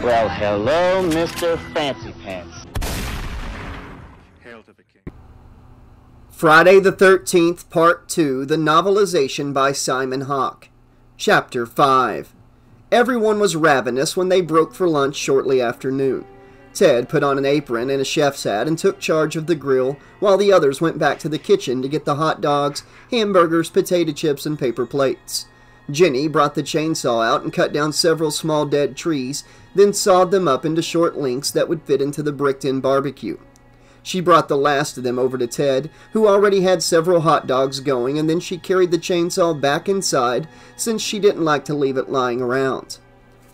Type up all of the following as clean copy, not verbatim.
Well, hello, Mr. Fancy Pants. Hail to the king. Friday the 13th, Part 2, The Novelization by Simon Hawke. Chapter 5. Everyone was ravenous when they broke for lunch shortly after noon. Ted put on an apron and a chef's hat and took charge of the grill, while the others went back to the kitchen to get the hot dogs, hamburgers, potato chips, and paper plates. Jenny brought the chainsaw out and cut down several small dead trees, then sawed them up into short lengths that would fit into the bricked-in barbecue. She brought the last of them over to Ted, who already had several hot dogs going, and then she carried the chainsaw back inside, since she didn't like to leave it lying around.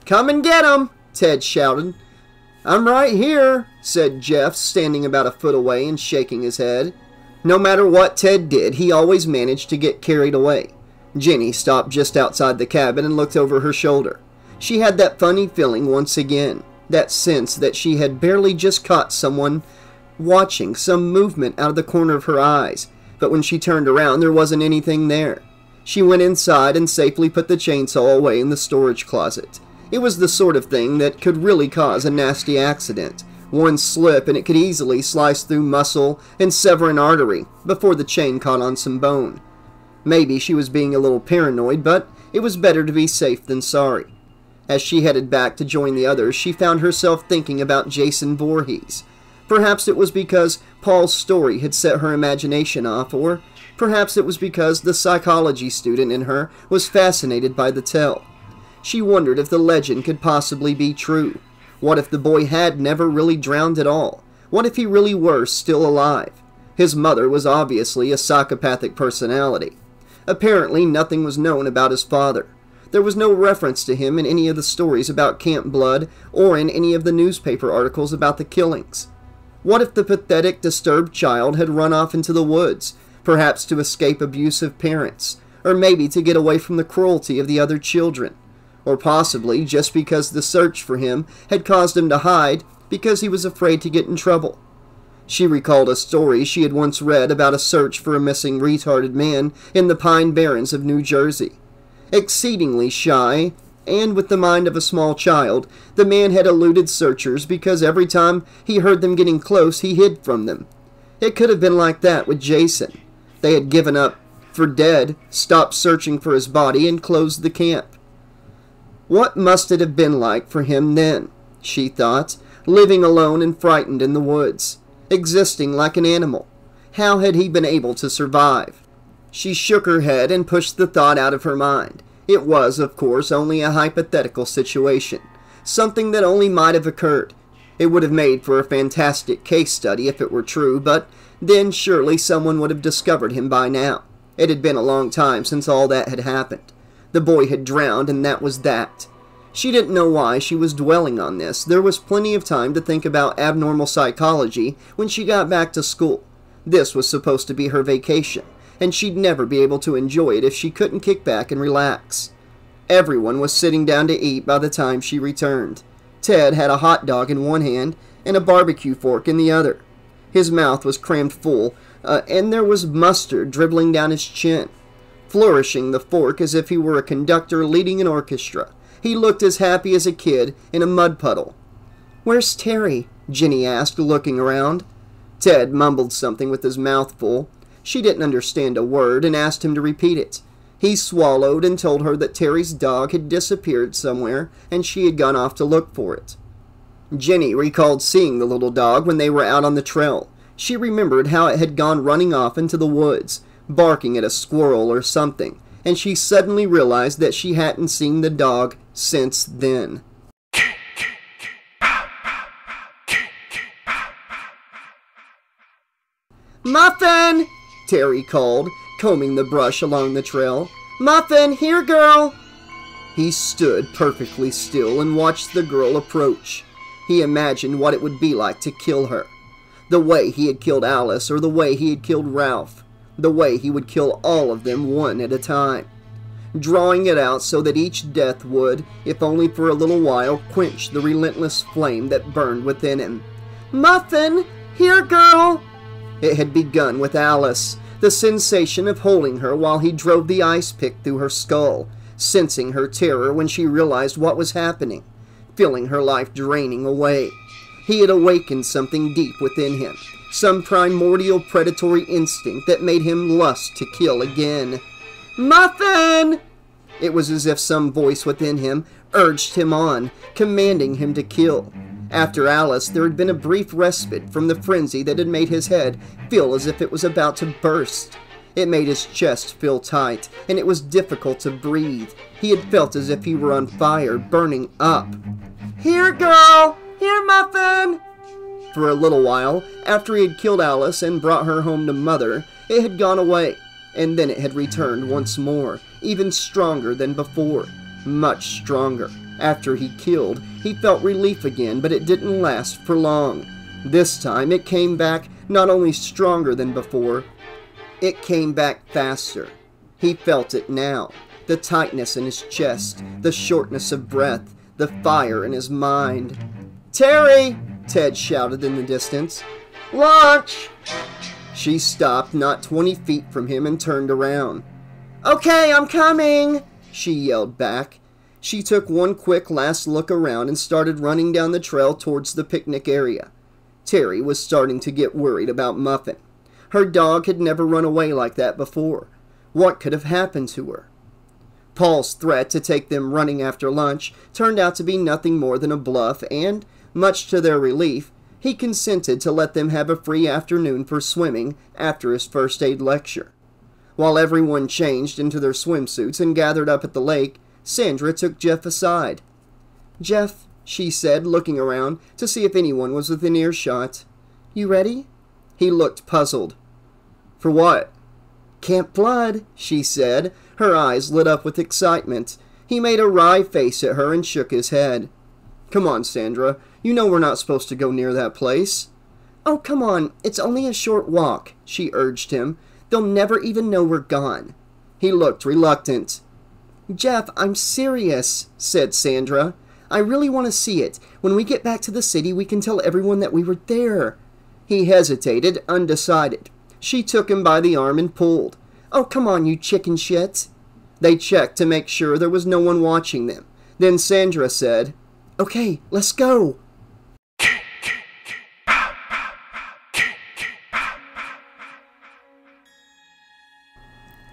"Come and get 'em!" Ted shouted. "I'm right here," said Jeff, standing about a foot away and shaking his head. No matter what Ted did, he always managed to get carried away. Jenny stopped just outside the cabin and looked over her shoulder. She had that funny feeling once again, that sense that she had barely just caught someone watching, some movement out of the corner of her eyes, but when she turned around there wasn't anything there. She went inside and safely put the chainsaw away in the storage closet. It was the sort of thing that could really cause a nasty accident. One slip and it could easily slice through muscle and sever an artery before the chain caught on some bone. Maybe she was being a little paranoid, but it was better to be safe than sorry. As she headed back to join the others, she found herself thinking about Jason Voorhees. Perhaps it was because Paul's story had set her imagination off, or perhaps it was because the psychology student in her was fascinated by the tale. She wondered if the legend could possibly be true. What if the boy had never really drowned at all? What if he really were still alive? His mother was obviously a psychopathic personality. Apparently nothing was known about his father. There was no reference to him in any of the stories about Camp Blood or in any of the newspaper articles about the killings. What if the pathetic, disturbed child had run off into the woods, perhaps to escape abusive parents, or maybe to get away from the cruelty of the other children? Or possibly just because the search for him had caused him to hide because he was afraid to get in trouble. She recalled a story she had once read about a search for a missing retarded man in the Pine Barrens of New Jersey. Exceedingly shy, and with the mind of a small child, the man had eluded searchers because every time he heard them getting close, he hid from them. It could have been like that with Jason. They had given up for dead, stopped searching for his body, and closed the camp. What must it have been like for him then, she thought, living alone and frightened in the woods, existing like an animal? How had he been able to survive? She shook her head and pushed the thought out of her mind. It was, of course, only a hypothetical situation, something that only might have occurred. It would have made for a fantastic case study if it were true, but then surely someone would have discovered him by now. It had been a long time since all that had happened. The boy had drowned, and that was that. She didn't know why she was dwelling on this. There was plenty of time to think about abnormal psychology when she got back to school. This was supposed to be her vacation, and she'd never be able to enjoy it if she couldn't kick back and relax. Everyone was sitting down to eat by the time she returned. Ted had a hot dog in one hand and a barbecue fork in the other. His mouth was crammed full, and there was mustard dribbling down his chin. Flourishing the fork as if he were a conductor leading an orchestra, he looked as happy as a kid in a mud puddle. "Where's Terry?" Jenny asked, looking around. Ted mumbled something with his mouth full. She didn't understand a word and asked him to repeat it. He swallowed and told her that Terry's dog had disappeared somewhere and she had gone off to look for it. Jenny recalled seeing the little dog when they were out on the trail. She remembered how it had gone running off into the woods, barking at a squirrel or something, and she suddenly realized that she hadn't seen the dog since then. "Muffin!" Terry called, combing the brush along the trail. "Muffin, here, girl!" He stood perfectly still and watched the girl approach. He imagined what it would be like to kill her. The way he had killed Alice, or the way he had killed Ralph. The way he would kill all of them one at a time, drawing it out so that each death would, if only for a little while, quench the relentless flame that burned within him. "Muffin, here, girl!" It had begun with Alice, the sensation of holding her while he drove the ice pick through her skull, sensing her terror when she realized what was happening, feeling her life draining away. He had awakened something deep within him, some primordial predatory instinct that made him lust to kill again. "Muffin!" It was as if some voice within him urged him on, commanding him to kill. After Alice, there had been a brief respite from the frenzy that had made his head feel as if it was about to burst. It made his chest feel tight, and it was difficult to breathe. He had felt as if he were on fire, burning up. "Here, girl! Here, Muffin!" For a little while, after he had killed Alice and brought her home to Mother, it had gone away, and then it had returned once more, even stronger than before. Much stronger. After he killed, he felt relief again, but it didn't last for long. This time it came back not only stronger than before, it came back faster. He felt it now. The tightness in his chest, the shortness of breath, the fire in his mind. "Terry!" Ted shouted in the distance. "Lunch!" She stopped not 20 feet from him and turned around. "Okay, I'm coming!" she yelled back. She took one quick last look around and started running down the trail towards the picnic area. Terry was starting to get worried about Muffin. Her dog had never run away like that before. What could have happened to her? Paul's threat to take them running after lunch turned out to be nothing more than a bluff, and, much to their relief, he consented to let them have a free afternoon for swimming after his first aid lecture. While everyone changed into their swimsuits and gathered up at the lake, Sandra took Jeff aside. "Jeff," she said, looking around to see if anyone was within earshot, "you ready?" He looked puzzled. "For what?" "Camp Blood," she said, her eyes lit up with excitement. He made a wry face at her and shook his head. "Come on, Sandra. You know we're not supposed to go near that place." "Oh, come on. It's only a short walk," she urged him. "They'll never even know we're gone." He looked reluctant. "Jeff, I'm serious," said Sandra. "I really want to see it. When we get back to the city, we can tell everyone that we were there." He hesitated, undecided. She took him by the arm and pulled. "Oh, come on, you chicken shit." They checked to make sure there was no one watching them. Then Sandra said, "Okay, let's go."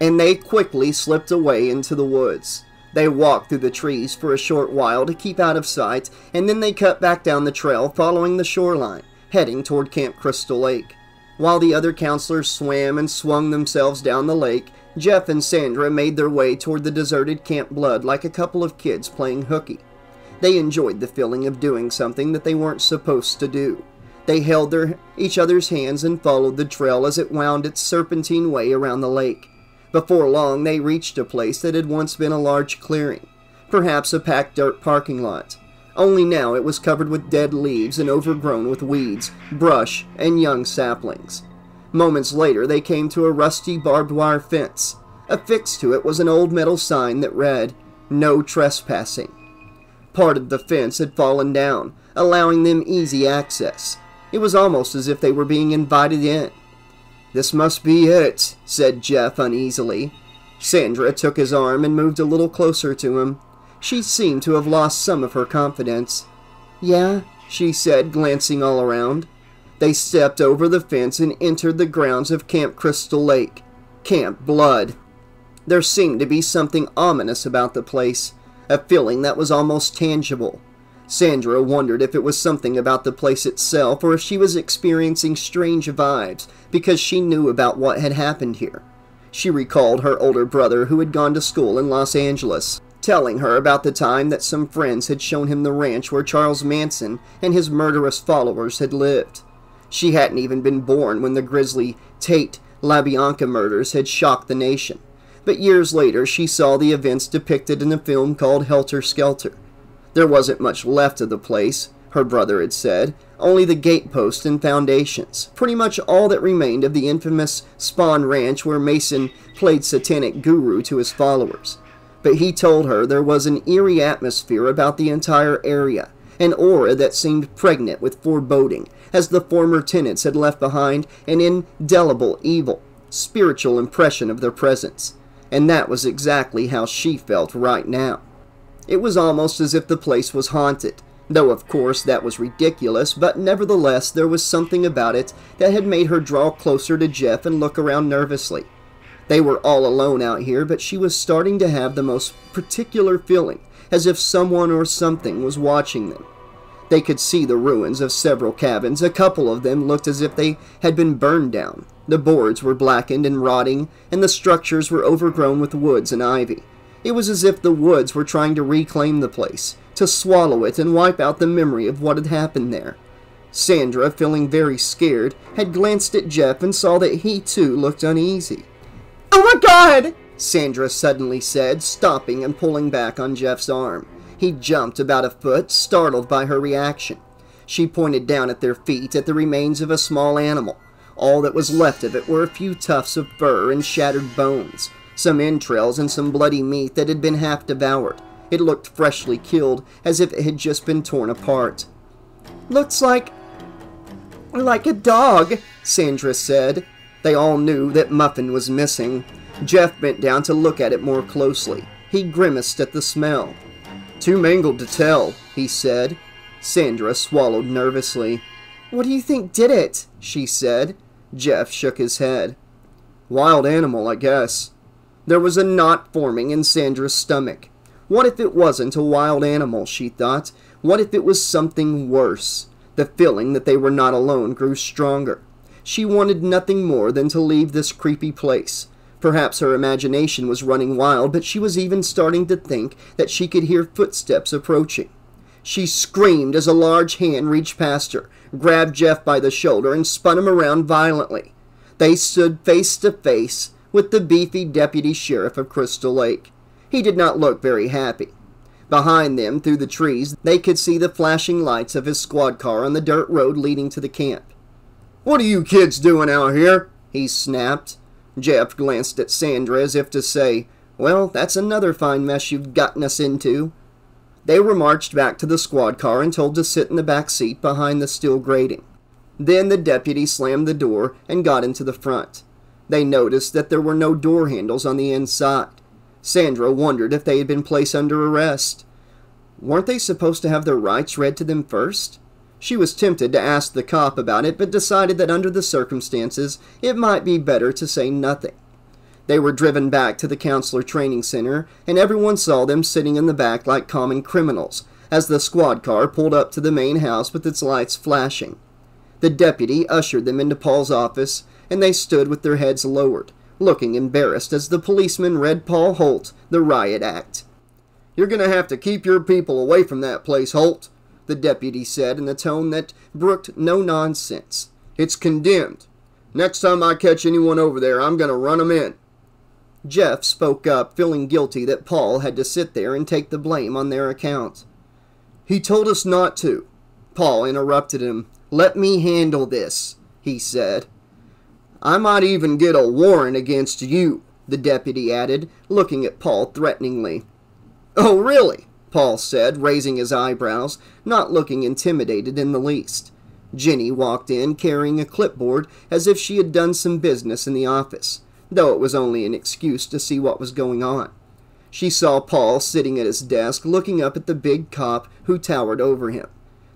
And they quickly slipped away into the woods. They walked through the trees for a short while to keep out of sight, and then they cut back down the trail following the shoreline, heading toward Camp Crystal Lake. While the other counselors swam and swung themselves down the lake, Jeff and Sandra made their way toward the deserted Camp Blood like a couple of kids playing hooky. They enjoyed the feeling of doing something that they weren't supposed to do. They held each other's hands and followed the trail as it wound its serpentine way around the lake. Before long, they reached a place that had once been a large clearing, perhaps a packed dirt parking lot. Only now it was covered with dead leaves and overgrown with weeds, brush, and young saplings. Moments later, they came to a rusty barbed wire fence. Affixed to it was an old metal sign that read, "No trespassing." Part of the fence had fallen down, allowing them easy access. It was almost as if they were being invited in. "This must be it," said Jeff uneasily. Sandra took his arm and moved a little closer to him. She seemed to have lost some of her confidence. "Yeah," she said, glancing all around. They stepped over the fence and entered the grounds of Camp Crystal Lake, Camp Blood. There seemed to be something ominous about the place, a feeling that was almost tangible. Sandra wondered if it was something about the place itself or if she was experiencing strange vibes because she knew about what had happened here. She recalled her older brother who had gone to school in Los Angeles, telling her about the time that some friends had shown him the ranch where Charles Manson and his murderous followers had lived. She hadn't even been born when the grisly Tate LaBianca murders had shocked the nation, but years later she saw the events depicted in a film called Helter Skelter. There wasn't much left of the place, her brother had said, only the gatepost and foundations, pretty much all that remained of the infamous Spawn Ranch where Mason played satanic guru to his followers. But he told her there was an eerie atmosphere about the entire area, an aura that seemed pregnant with foreboding, as the former tenants had left behind an indelible evil, spiritual impression of their presence. And that was exactly how she felt right now. It was almost as if the place was haunted, Though of course that was ridiculous, but nevertheless there was something about it that had made her draw closer to Jeff and look around nervously. They were all alone out here, but she was starting to have the most particular feeling, as if someone or something was watching them. They could see the ruins of several cabins. A couple of them looked as if they had been burned down. The boards were blackened and rotting, and the structures were overgrown with woods and ivy. It was as if the woods were trying to reclaim the place, to swallow it and wipe out the memory of what had happened there. Sandra, feeling very scared, had glanced at Jeff and saw that he too looked uneasy. "Oh my God!" Sandra suddenly said, stopping and pulling back on Jeff's arm. He jumped about a foot, startled by her reaction. She pointed down at their feet at the remains of a small animal. All that was left of it were a few tufts of fur and shattered bones, some entrails and some bloody meat that had been half devoured. It looked freshly killed, as if it had just been torn apart. "Looks like a dog," Sandra said. They all knew that Muffin was missing. Jeff bent down to look at it more closely. He grimaced at the smell. "Too mangled to tell," he said. Sandra swallowed nervously. "What do you think did it?" she said. Jeff shook his head. "Wild animal, I guess." There was a knot forming in Sandra's stomach. What if it wasn't a wild animal, she thought? What if it was something worse? The feeling that they were not alone grew stronger. She wanted nothing more than to leave this creepy place. Perhaps her imagination was running wild, but she was even starting to think that she could hear footsteps approaching. She screamed as a large hand reached past her, grabbed Jeff by the shoulder, and spun him around violently. They stood face to face with the beefy deputy sheriff of Crystal Lake. He did not look very happy. Behind them, through the trees, they could see the flashing lights of his squad car on the dirt road leading to the camp. "What are you kids doing out here?" he snapped. Jeff glanced at Sandra as if to say, "Well, that's another fine mess you've gotten us into." They were marched back to the squad car and told to sit in the back seat behind the steel grating. Then the deputy slammed the door and got into the front. They noticed that there were no door handles on the inside. Sandra wondered if they had been placed under arrest. Weren't they supposed to have their rights read to them first? She was tempted to ask the cop about it, but decided that under the circumstances, it might be better to say nothing. They were driven back to the counselor training center, and everyone saw them sitting in the back like common criminals, as the squad car pulled up to the main house with its lights flashing. The deputy ushered them into Paul's office, and they stood with their heads lowered, looking embarrassed as the policeman read Paul Holt the riot act. "You're going to have to keep your people away from that place, Holt," the deputy said in a tone that brooked no nonsense. "It's condemned. Next time I catch anyone over there, I'm going to run 'em in." Jeff spoke up, feeling guilty that Paul had to sit there and take the blame on their account. "He told us not to." Paul interrupted him. "Let me handle this," he said. "I might even get a warrant against you," the deputy added, looking at Paul threateningly. "Oh, really?" Paul said, raising his eyebrows, not looking intimidated in the least. Jenny walked in, carrying a clipboard as if she had done some business in the office, though it was only an excuse to see what was going on. She saw Paul sitting at his desk, looking up at the big cop who towered over him.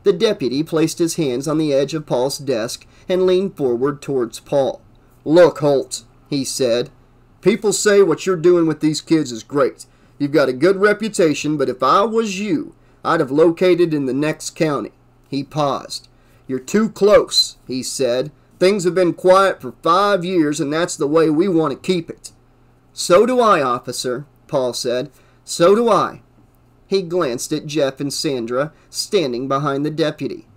The deputy placed his hands on the edge of Paul's desk and leaned forward towards Paul. "Look, Holt," he said, "people say what you're doing with these kids is great. You've got a good reputation, but if I was you, I'd have located in the next county." He paused. "You're too close," he said. "Things have been quiet for 5 years, and that's the way we want to keep it." "So do I, officer," Paul said. "So do I." He glanced at Jeff and Sandra, standing behind the deputy.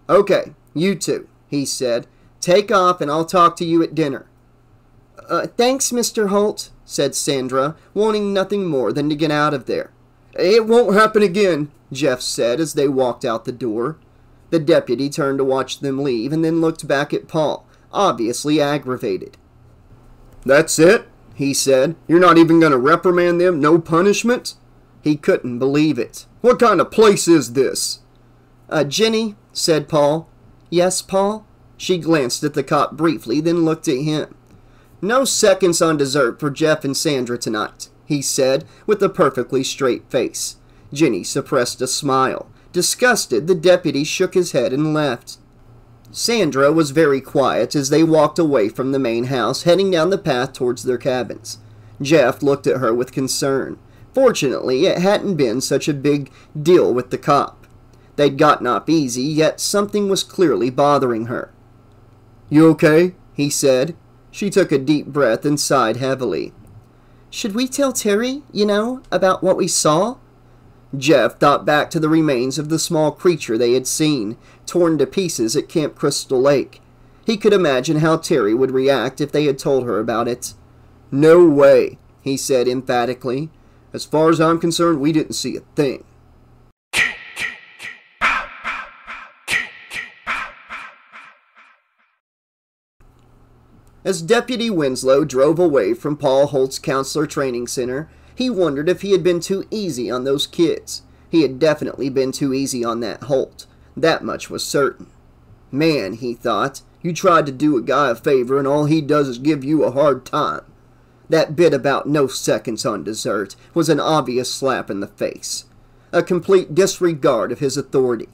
"Okay, you two," he said. "Take off, and I'll talk to you at dinner." Thanks, Mr. Holt," said Sandra, wanting nothing more than to get out of there. "It won't happen again," Jeff said as they walked out the door. The deputy turned to watch them leave and then looked back at Paul, obviously aggravated. "That's it?" he said. "You're not even going to reprimand them? No punishment?" He couldn't believe it. "What kind of place is this?" Jenny," said Paul. "Yes, Paul?" She glanced at the cop briefly, then looked at him. "No seconds on dessert for Jeff and Sandra tonight," he said, with a perfectly straight face. Jenny suppressed a smile. Disgusted, the deputy shook his head and left. Sandra was very quiet as they walked away from the main house, heading down the path towards their cabins. Jeff looked at her with concern. Fortunately, it hadn't been such a big deal with the cop. They'd gotten off easy, yet something was clearly bothering her. "You okay?" he said. She took a deep breath and sighed heavily. "Should we tell Terry, about what we saw?" Jeff thought back to the remains of the small creature they had seen, torn to pieces at Camp Crystal Lake. He could imagine how Terry would react if they had told her about it. "No way," he said emphatically. "As far as I'm concerned, we didn't see a thing." As Deputy Winslow drove away from Paul Holt's Counselor Training Center, he wondered if he had been too easy on those kids. He had definitely been too easy on that Holt. That much was certain. "Man," he thought, "you tried to do a guy a favor and all he does is give you a hard time." That bit about no seconds on dessert was an obvious slap in the face. A complete disregard of his authority.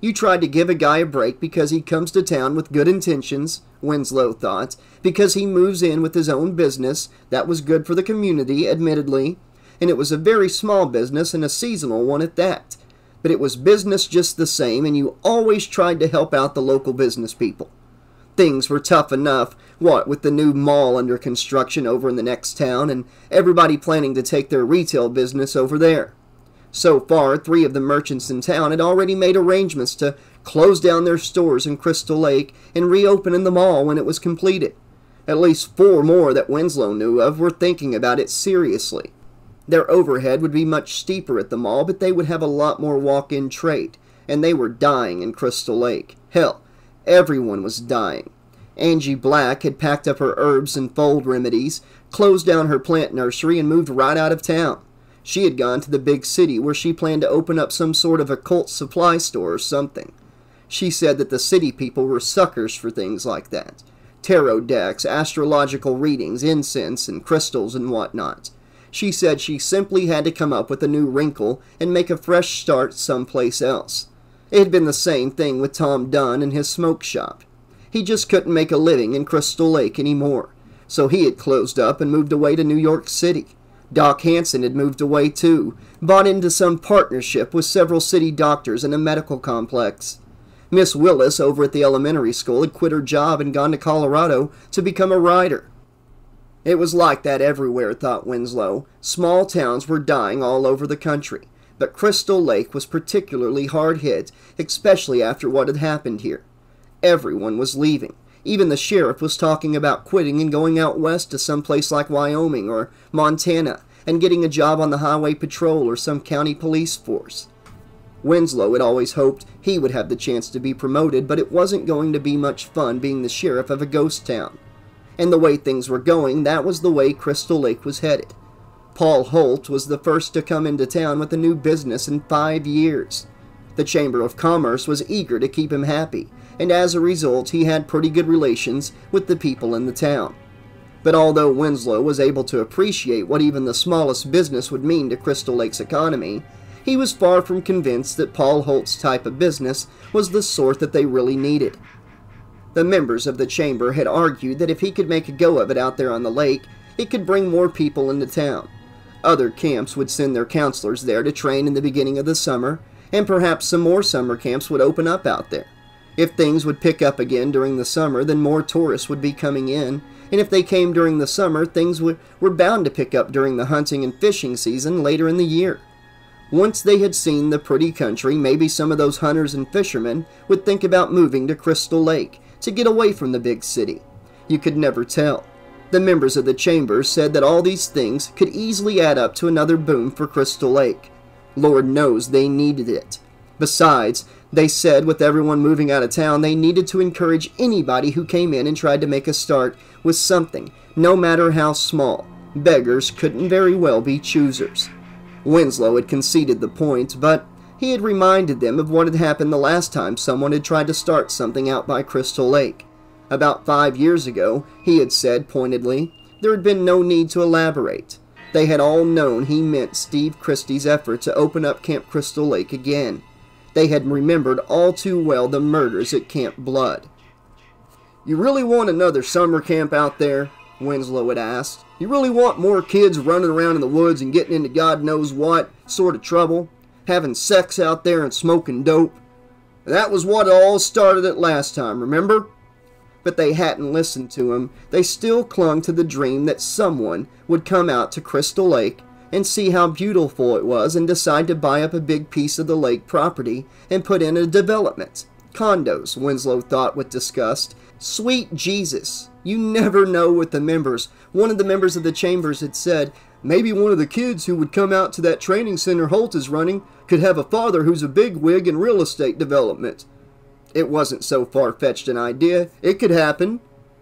You tried to give a guy a break because he comes to town with good intentions, Winslow thought, because he moves in with his own business. That was good for the community, admittedly, and it was a very small business and a seasonal one at that. But it was business just the same, and you always tried to help out the local business people. Things were tough enough, with the new mall under construction over in the next town, and everybody planning to take their retail business over there. So far, 3 of the merchants in town had already made arrangements to close down their stores in Crystal Lake and reopen in the mall when it was completed. At least 4 more that Winslow knew of were thinking about it seriously. Their overhead would be much steeper at the mall, but they would have a lot more walk-in trade, and they were dying in Crystal Lake. Hell, everyone was dying. Angie Black had packed up her herbs and fold remedies, closed down her plant nursery, and moved right out of town. She had gone to the big city where she planned to open up some sort of occult supply store or something. She said that the city people were suckers for things like that. Tarot decks, astrological readings, incense, and crystals and whatnot. She said she simply had to come up with a new wrinkle and make a fresh start someplace else. It had been the same thing with Tom Dunn and his smoke shop. He just couldn't make a living in Crystal Lake anymore, so he had closed up and moved away to New York City. Doc Hansen had moved away too, bought into some partnership with several city doctors and a medical complex. Miss Willis over at the elementary school had quit her job and gone to Colorado to become a writer. It was like that everywhere, thought Winslow. Small towns were dying all over the country, but Crystal Lake was particularly hard hit, especially after what had happened here. Everyone was leaving. Even the sheriff was talking about quitting and going out west to some place like Wyoming or Montana and getting a job on the highway patrol or some county police force. Winslow had always hoped he would have the chance to be promoted, but it wasn't going to be much fun being the sheriff of a ghost town. And the way things were going, that was the way Crystal Lake was headed. Paul Holt was the first to come into town with a new business in 5 years. The Chamber of Commerce was eager to keep him happy, and as a result he had pretty good relations with the people in the town. But although Winslow was able to appreciate what even the smallest business would mean to Crystal Lake's economy, he was far from convinced that Paul Holt's type of business was the sort that they really needed. The members of the chamber had argued that if he could make a go of it out there on the lake, it could bring more people into town. Other camps would send their counselors there to train in the beginning of the summer, and perhaps some more summer camps would open up out there. If things would pick up again during the summer, then more tourists would be coming in, and if they came during the summer, things were bound to pick up during the hunting and fishing season later in the year. Once they had seen the pretty country, maybe some of those hunters and fishermen would think about moving to Crystal Lake to get away from the big city. You could never tell. The members of the chamber said that all these things could easily add up to another boom for Crystal Lake. Lord knows they needed it. Besides, they said with everyone moving out of town, they needed to encourage anybody who came in and tried to make a start with something, no matter how small. Beggars couldn't very well be choosers. Winslow had conceded the point, but he had reminded them of what had happened the last time someone had tried to start something out by Crystal Lake. About 5 years ago, he had said pointedly, there had been no need to elaborate. They had all known he meant Steve Christie's effort to open up Camp Crystal Lake again. They had remembered all too well the murders at Camp Blood. "You really want another summer camp out there?" Winslow had asked. "You really want more kids running around in the woods and getting into God knows what sort of trouble? Having sex out there and smoking dope? That was what it all started at last time, remember?" But they hadn't listened to him. They still clung to the dream that someone would come out to Crystal Lake and see how beautiful it was and decide to buy up a big piece of the lake property and put in a development. Condos, Winslow thought with disgust. Sweet Jesus, you never know with the members. One of the members of the Chambers had said, maybe one of the kids who would come out to that training center Holt is running could have a father who's a bigwig in real estate development. It wasn't so far-fetched an idea. It could happen.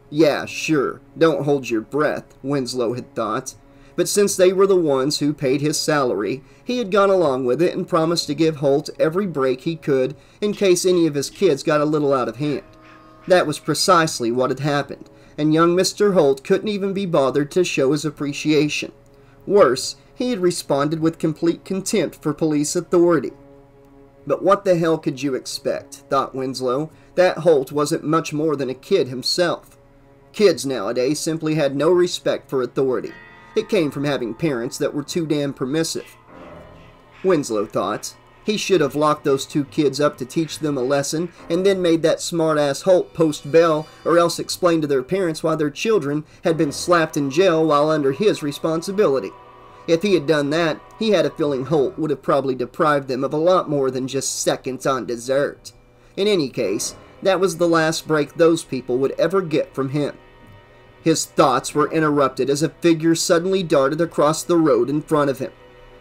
Yeah, sure. Don't hold your breath, Winslow had thought. But since they were the ones who paid his salary, he had gone along with it and promised to give Holt every break he could in case any of his kids got a little out of hand. That was precisely what had happened, and young Mr. Holt couldn't even be bothered to show his appreciation. Worse, he had responded with complete contempt for police authority. But what the hell could you expect, thought Winslow. That Holt wasn't much more than a kid himself. Kids nowadays simply had no respect for authority. It came from having parents that were too damn permissive. Winslow thought. He should have locked those two kids up to teach them a lesson and then made that smart-ass Holt post bail or else explain to their parents why their children had been slapped in jail while under his responsibility. If he had done that, he had a feeling Holt would have probably deprived them of a lot more than just seconds on dessert. In any case, that was the last break those people would ever get from him. His thoughts were interrupted as a figure suddenly darted across the road in front of him.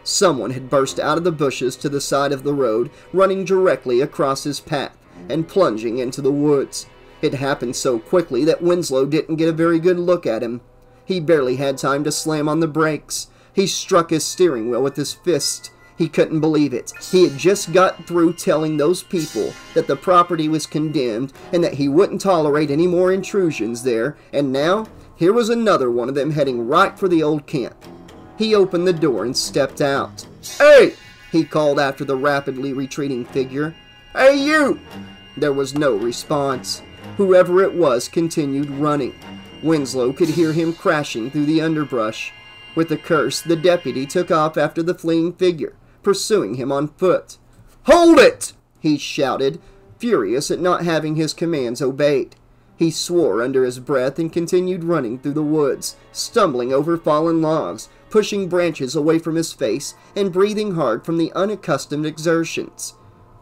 Someone had burst out of the bushes to the side of the road, running directly across his path and plunging into the woods. It happened so quickly that Winslow didn't get a very good look at him. He barely had time to slam on the brakes. He struck his steering wheel with his fist. He couldn't believe it. He had just got through telling those people that the property was condemned and that he wouldn't tolerate any more intrusions there, and now, here was another one of them heading right for the old camp. He opened the door and stepped out. "Hey!" he called after the rapidly retreating figure. "Hey, you!" There was no response. Whoever it was continued running. Winslow could hear him crashing through the underbrush. With a curse, the deputy took off after the fleeing figure, pursuing him on foot. "Hold it!" he shouted, furious at not having his commands obeyed. He swore under his breath and continued running through the woods, stumbling over fallen logs, pushing branches away from his face, and breathing hard from the unaccustomed exertions.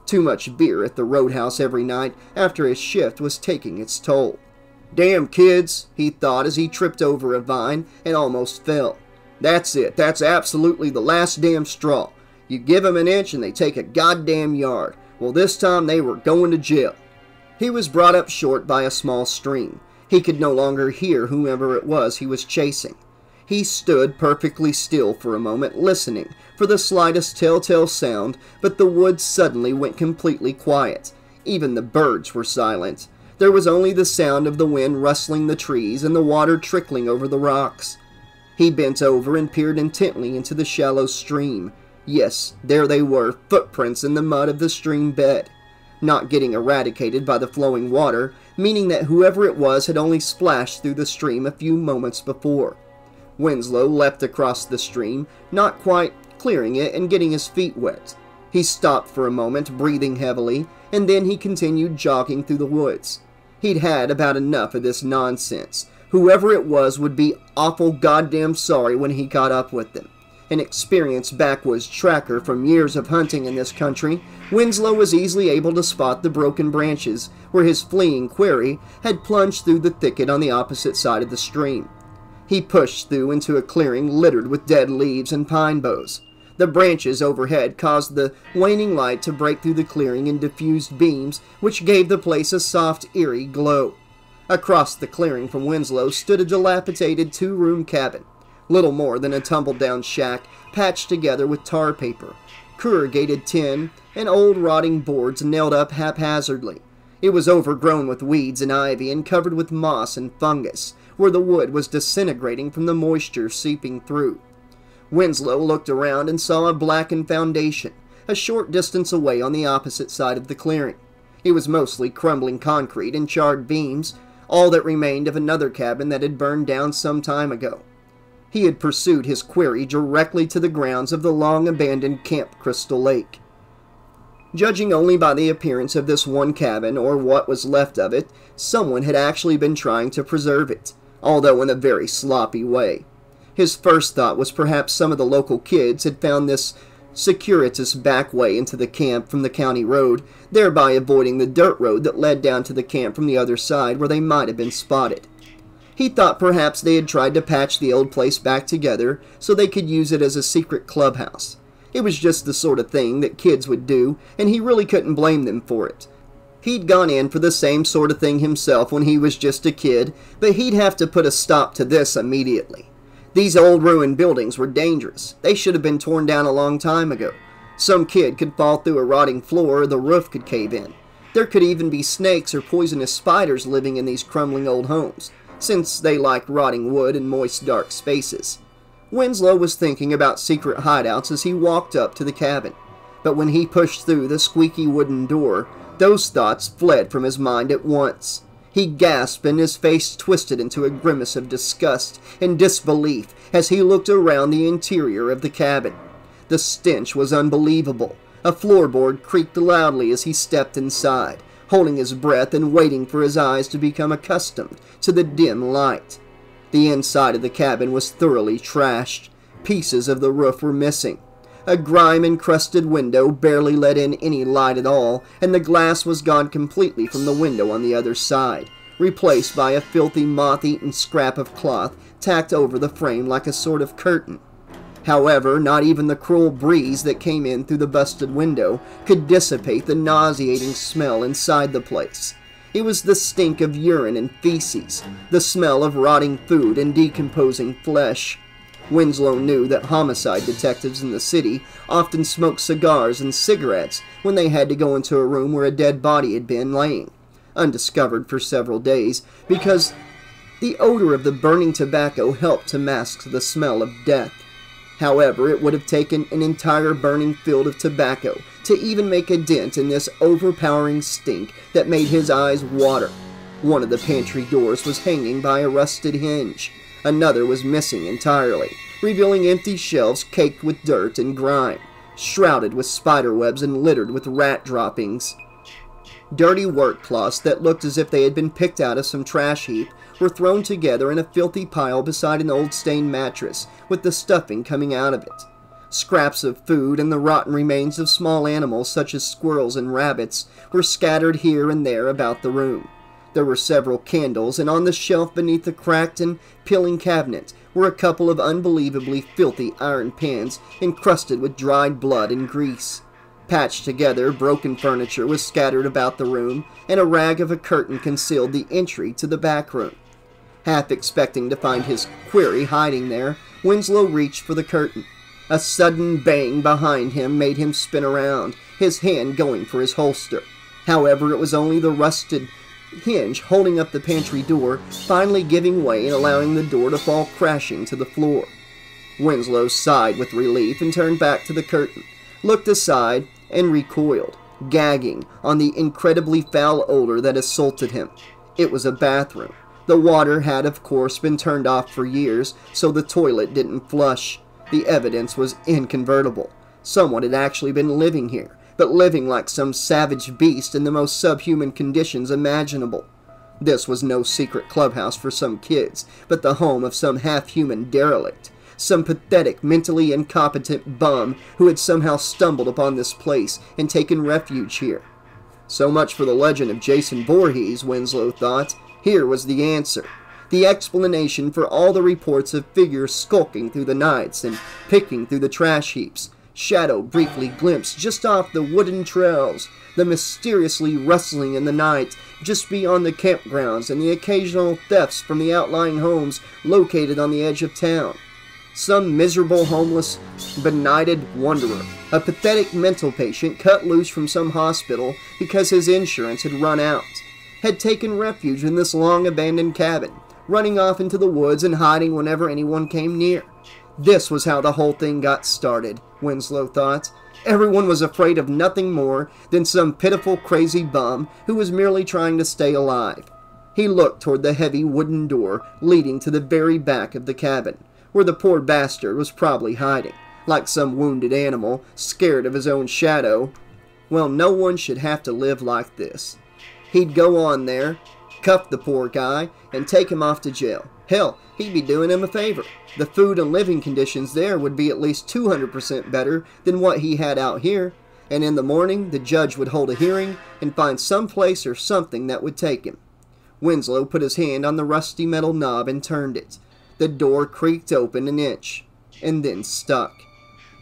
Too much beer at the roadhouse every night after his shift was taking its toll. "Damn kids," he thought as he tripped over a vine and almost fell. "That's it. That's absolutely the last damn straw. You give 'em an inch and they take a goddamn yard. Well, this time they were going to jail." He was brought up short by a small stream. He could no longer hear whomever it was he was chasing. He stood perfectly still for a moment, listening for the slightest telltale sound, but the woods suddenly went completely quiet. Even the birds were silent. There was only the sound of the wind rustling the trees and the water trickling over the rocks. He bent over and peered intently into the shallow stream. Yes, there they were, footprints in the mud of the stream bed. Not getting eradicated by the flowing water, meaning that whoever it was had only splashed through the stream a few moments before. Winslow leapt across the stream, not quite clearing it and getting his feet wet. He stopped for a moment, breathing heavily, and then he continued jogging through the woods. He'd had about enough of this nonsense. Whoever it was would be awful goddamn sorry when he caught up with them. An experienced backwoods tracker from years of hunting in this country, Winslow was easily able to spot the broken branches where his fleeing quarry had plunged through the thicket on the opposite side of the stream. He pushed through into a clearing littered with dead leaves and pine boughs. The branches overhead caused the waning light to break through the clearing in diffused beams, which gave the place a soft, eerie glow. Across the clearing from Winslow stood a dilapidated two-room cabin, little more than a tumble-down shack patched together with tar paper, corrugated tin, and old rotting boards nailed up haphazardly. It was overgrown with weeds and ivy and covered with moss and fungus, where the wood was disintegrating from the moisture seeping through. Winslow looked around and saw a blackened foundation, a short distance away on the opposite side of the clearing. It was mostly crumbling concrete and charred beams, all that remained of another cabin that had burned down some time ago. He had pursued his query directly to the grounds of the long-abandoned Camp Crystal Lake. Judging only by the appearance of this one cabin, or what was left of it, someone had actually been trying to preserve it, although in a very sloppy way. His first thought was perhaps some of the local kids had found this circuitous back way into the camp from the county road, thereby avoiding the dirt road that led down to the camp from the other side where they might have been spotted. He thought perhaps they had tried to patch the old place back together so they could use it as a secret clubhouse. It was just the sort of thing that kids would do, and he really couldn't blame them for it. He'd gone in for the same sort of thing himself when he was just a kid, but he'd have to put a stop to this immediately. These old ruined buildings were dangerous. They should have been torn down a long time ago. Some kid could fall through a rotting floor or the roof could cave in. There could even be snakes or poisonous spiders living in these crumbling old homes, since they liked rotting wood and moist, dark spaces. Winslow was thinking about secret hideouts as he walked up to the cabin, but when he pushed through the squeaky wooden door, those thoughts fled from his mind at once. He gasped and his face twisted into a grimace of disgust and disbelief as he looked around the interior of the cabin. The stench was unbelievable. A floorboard creaked loudly as he stepped inside, holding his breath and waiting for his eyes to become accustomed to the dim light. The inside of the cabin was thoroughly trashed. Pieces of the roof were missing. A grime-encrusted window barely let in any light at all, and the glass was gone completely from the window on the other side, replaced by a filthy, moth-eaten scrap of cloth tacked over the frame like a sort of curtain. However, not even the cruel breeze that came in through the busted window could dissipate the nauseating smell inside the place. It was the stink of urine and feces, the smell of rotting food and decomposing flesh. Winslow knew that homicide detectives in the city often smoked cigars and cigarettes when they had to go into a room where a dead body had been laying, undiscovered for several days, because the odor of the burning tobacco helped to mask the smell of death. However, it would have taken an entire burning field of tobacco to even make a dent in this overpowering stink that made his eyes water. One of the pantry doors was hanging by a rusted hinge. Another was missing entirely, revealing empty shelves caked with dirt and grime, shrouded with spider webs and littered with rat droppings. Dirty work cloths that looked as if they had been picked out of some trash heap were thrown together in a filthy pile beside an old stained mattress with the stuffing coming out of it. Scraps of food and the rotten remains of small animals such as squirrels and rabbits were scattered here and there about the room. There were several candles, and on the shelf beneath the cracked and peeling cabinet were a couple of unbelievably filthy iron pans encrusted with dried blood and grease. Patched together, broken furniture was scattered about the room, and a rag of a curtain concealed the entry to the back room. Half expecting to find his quarry hiding there, Winslow reached for the curtain. A sudden bang behind him made him spin around, his hand going for his holster. However, it was only the rusted hinge holding up the pantry door finally giving way and allowing the door to fall crashing to the floor. Winslow sighed with relief and turned back to the curtain, looked aside, and recoiled, gagging on the incredibly foul odor that assaulted him. It was a bathroom. The water had, of course, been turned off for years, so the toilet didn't flush. The evidence was incontrovertible. Someone had actually been living here, but living like some savage beast in the most subhuman conditions imaginable. This was no secret clubhouse for some kids, but the home of some half-human derelict, some pathetic, mentally incompetent bum who had somehow stumbled upon this place and taken refuge here. So much for the legend of Jason Voorhees, Winslow thought. Here was the answer. The explanation for all the reports of figures skulking through the nights and picking through the trash heaps. Shadow briefly glimpsed just off the wooden trails, the mysteriously rustling in the night just beyond the campgrounds, and the occasional thefts from the outlying homes located on the edge of town. Some miserable, homeless, benighted wanderer, a pathetic mental patient cut loose from some hospital because his insurance had run out, had taken refuge in this long-abandoned cabin, running off into the woods and hiding whenever anyone came near. This was how the whole thing got started, Winslow thought. Everyone was afraid of nothing more than some pitiful, crazy bum who was merely trying to stay alive. He looked toward the heavy wooden door leading to the very back of the cabin, where the poor bastard was probably hiding, like some wounded animal, scared of his own shadow. Well, no one should have to live like this. He'd go on there, cuff the poor guy, and take him off to jail. Hell, he'd be doing him a favor. The food and living conditions there would be at least 200% better than what he had out here, and in the morning the judge would hold a hearing and find some place or something that would take him. Winslow put his hand on the rusty metal knob and turned it. The door creaked open an inch, and then stuck.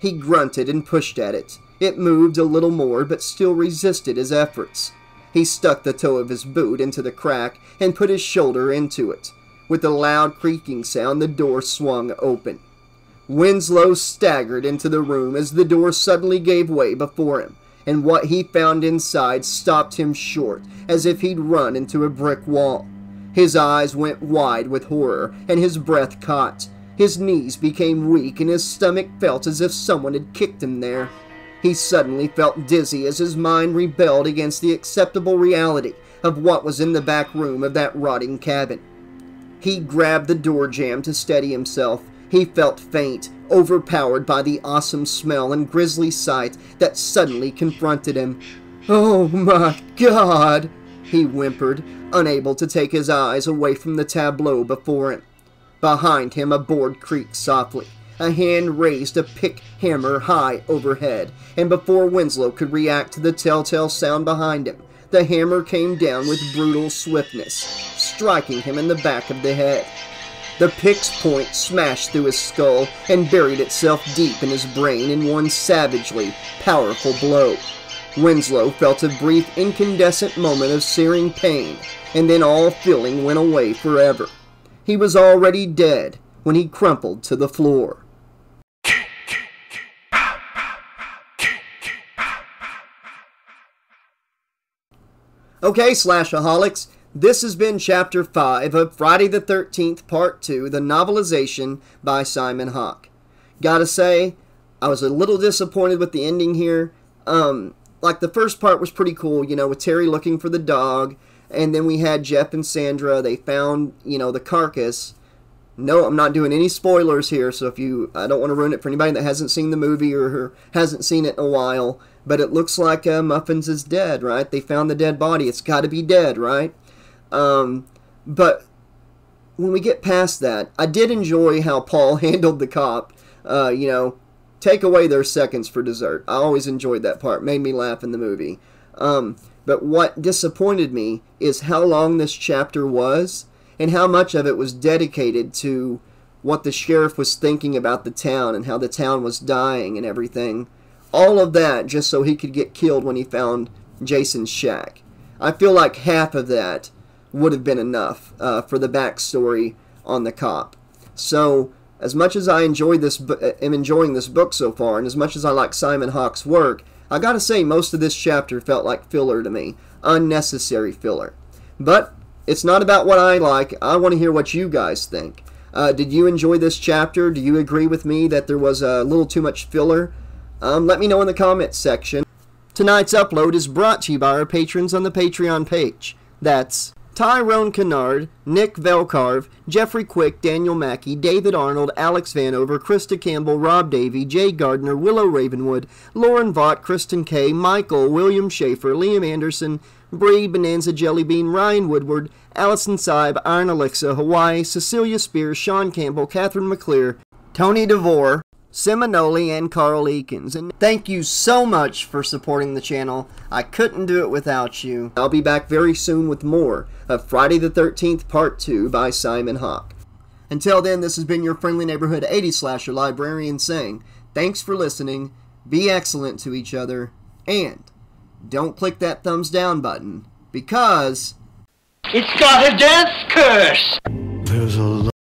He grunted and pushed at it. It moved a little more, but still resisted his efforts. He stuck the toe of his boot into the crack and put his shoulder into it. With a loud creaking sound, the door swung open. Winslow staggered into the room as the door suddenly gave way before him, and what he found inside stopped him short, as if he'd run into a brick wall. His eyes went wide with horror, and his breath caught. His knees became weak, and his stomach felt as if someone had kicked him there. He suddenly felt dizzy as his mind rebelled against the acceptable reality of what was in the back room of that rotting cabin. He grabbed the door jamb to steady himself. He felt faint, overpowered by the awesome smell and grisly sight that suddenly confronted him. "Oh my God!" he whimpered, unable to take his eyes away from the tableau before him. Behind him a board creaked softly. A hand raised a pick hammer high overhead, and before Winslow could react to the telltale sound behind him, the hammer came down with brutal swiftness, striking him in the back of the head. The pick's point smashed through his skull and buried itself deep in his brain in one savagely powerful blow. Winslow felt a brief incandescent moment of searing pain, and then all feeling went away forever. He was already dead when he crumpled to the floor. Okay, Slashaholics, this has been Chapter 5 of Friday the 13th, Part 2, the novelization by Simon Hawke. Gotta say, I was a little disappointed with the ending here. Like, the first part was pretty cool, you know, with Terry looking for the dog, and then we had Jeff and Sandra. They found, you know, the carcass. No, I'm not doing any spoilers here, so I don't want to ruin it for anybody that hasn't seen the movie or hasn't seen it in a while. But it looks like Muffins is dead, right? They found the dead body. It's got to be dead, right? But when we get past that, I did enjoy how Paul handled the cop. You know, take away their seconds for dessert. I always enjoyed that part. Made me laugh in the movie. But what disappointed me is how long this chapter was and how much of it was dedicated to what the sheriff was thinking about the town and how the town was dying and everything. All of that just so he could get killed when he found Jason's shack. I feel like half of that would have been enough for the backstory on the cop. So, as much as I am enjoying this book so far, and as much as I like Simon Hawke's work, I gotta say most of this chapter felt like filler to me. Unnecessary filler. But it's not about what I like. I want to hear what you guys think. Did you enjoy this chapter? Do you agree with me that there was a little too much filler? Let me know in the comments section. Tonight's upload is brought to you by our patrons on the Patreon page. That's Tyrone Kennard, Nick Velcarve, Jeffrey Quick, Daniel Mackey, David Arnold, Alex Vanover, Krista Campbell, Rob Davey, Jay Gardner, Willow Ravenwood, Lauren Vaught, Kristen Kay, Michael, William Schaefer, Liam Anderson, Bree, Bonanza Jellybean, Ryan Woodward, Allison Seib, Iron Alexa, Hawaii, Cecilia Spears, Sean Campbell, Catherine McClear, Tony DeVore, Seminole, and Carl Eakins. And thank you so much for supporting the channel. I couldn't do it without you. I'll be back very soon with more of Friday the 13th Part 2 by Simon Hawke. Until then, this has been your friendly neighborhood 80s slasher librarian saying, thanks for listening, be excellent to each other, and don't click that thumbs down button, because It's got a death curse! There's a